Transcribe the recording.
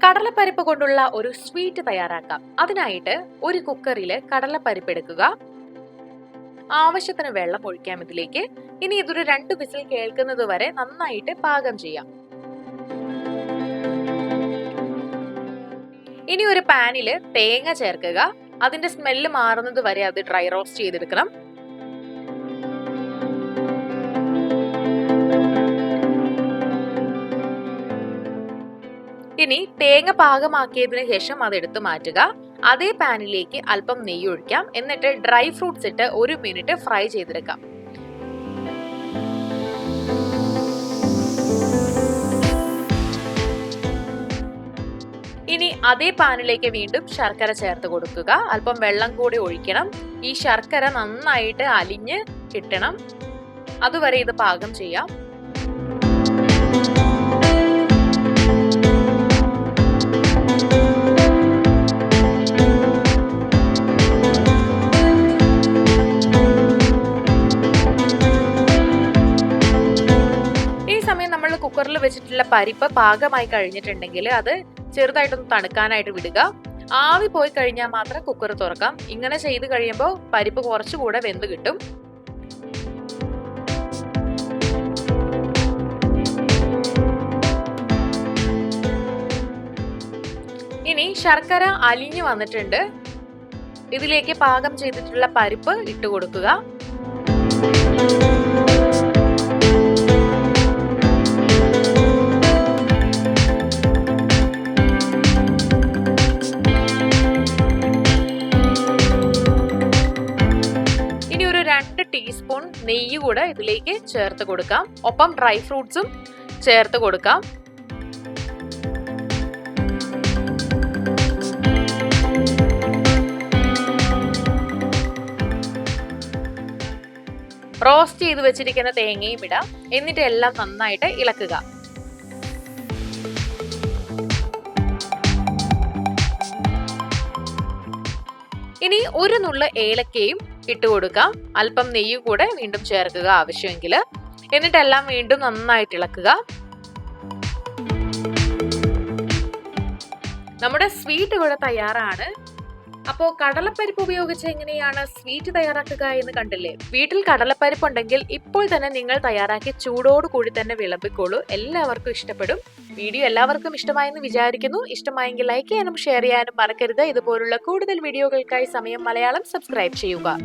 കടലപ്പരിപ്പ് കൊണ്ടുള്ള ഒരു സ്വീറ്റ് തയ്യാറാക്കാം. അതിനായിട്ട് ഒരു കുക്കറിൽ കടലപ്പരിപ്പ് എടുക്കുക. ആവശ്യത്തിന് വെള്ളം ഒഴിക്കാം ഇതിലേക്ക്. ഇനി ഇതൊരു 2 വിസിൽ കേൾക്കുന്നത് വരെ നന്നായിട്ട് പാകം ചെയ്യാം. ഇനി ഒരു പാനിൽ തേങ്ങ ചേർക്കുക. അതിന്റെ സ്മെല്ല് മാറുന്നത് വരെ അത് ഡ്രൈ റോസ്റ്റ് ചെയ്തെടുക്കണം. ഇനി തേങ്ങ പാകമാക്കിയതിനു ശേഷം അത് എടുത്തു മാറ്റുക. അതേ പാനിലേക്ക് അല്പം നെയ്യ് ഒഴിക്കാം. എന്നിട്ട് ഡ്രൈ ഫ്രൂട്ട്സ് ഇട്ട് 1 മിനിറ്റ് ഫ്രൈ ചെയ്തെടുക്കാം. ഇനി അതേ പാനിലേക്ക് വീണ്ടും ശർക്കര ചേർത്ത് കൊടുക്കുക. അല്പം വെള്ളം കൂടി ഒഴിക്കണം. ഈ ശർക്കര നന്നായിട്ട് അലിഞ്ഞ് കിട്ടണം. അതുവരെ ഇത് പാകം ചെയ്യാം. കുക്കറിൽ വെച്ചിട്ടുള്ള പരിപ്പ് പാകമായി കഴിഞ്ഞിട്ടുണ്ടെങ്കിൽ അത് ചെറുതായിട്ടൊന്ന് തണുക്കാനായിട്ട് വിടുക. ആവി പോയി കഴിഞ്ഞാൽ മാത്രം കുക്കർ തുറക്കാം. ഇങ്ങനെ ചെയ്ത് കഴിയുമ്പോൾ പരിപ്പ് കുറച്ചുകൂടെ വെന്ത് കിട്ടും. ഇനി ശർക്കര അലിഞ്ഞു വന്നിട്ടുണ്ട്. ഇതിലേക്ക് പാകം ചെയ്തിട്ടുള്ള പരിപ്പ് ഇട്ട് കൊടുക്കുക. ഇനി ഒരു 2 ടീസ്പൂൺ നെയ്യ് കൂടെ ഇതിലേക്ക് ചേർത്ത് കൊടുക്കാം. ഒപ്പം ഡ്രൈ ഫ്രൂട്ട്സും ചേർത്ത് കൊടുക്കാം. റോസ്റ്റ് ചെയ്ത് വെച്ചിരിക്കുന്ന തേങ്ങയും ഇടാം. എന്നിട്ട് എല്ലാം നന്നായിട്ട് ഇളക്കുക. ഇനി ഒരു നുള്ള് ഏലക്കയും ഇട്ട് കൊടുക്കാം. അല്പം നെയ്യ് കൂടെ വീണ്ടും ചേർക്കുക ആവശ്യമെങ്കിൽ. എന്നിട്ടെല്ലാം വീണ്ടും നന്നായിട്ട് ഇളക്കുക. നമ്മുടെ സ്വീറ്റ് ഇവിടെ തയ്യാറാണ്. അപ്പോൾ കടലപ്പരിപ്പ് ഉപയോഗിച്ച് എങ്ങനെയാണ് സ്വീറ്റ് തയ്യാറാക്കുക എന്ന് കണ്ടില്ലേ? വീട്ടിൽ കടലപ്പരിപ്പ് ഉണ്ടെങ്കിൽ ഇപ്പോൾ തന്നെ നിങ്ങൾ തയ്യാറാക്കി ചൂടോട് കൂടി തന്നെ വിളമ്പിക്കോളൂ. എല്ലാവർക്കും ഇഷ്ടപ്പെടും. വീഡിയോ എല്ലാവർക്കും ഇഷ്ടമായെന്ന് വിചാരിക്കുന്നു. ഇഷ്ടമായെങ്കിൽ ലൈക്ക് ചെയ്യാനും ഷെയർ ചെയ്യാനും മറക്കരുത്. ഇതുപോലുള്ള കൂടുതൽ വീഡിയോകൾക്കായി സമയം മലയാളം സബ്സ്ക്രൈബ് ചെയ്യുക.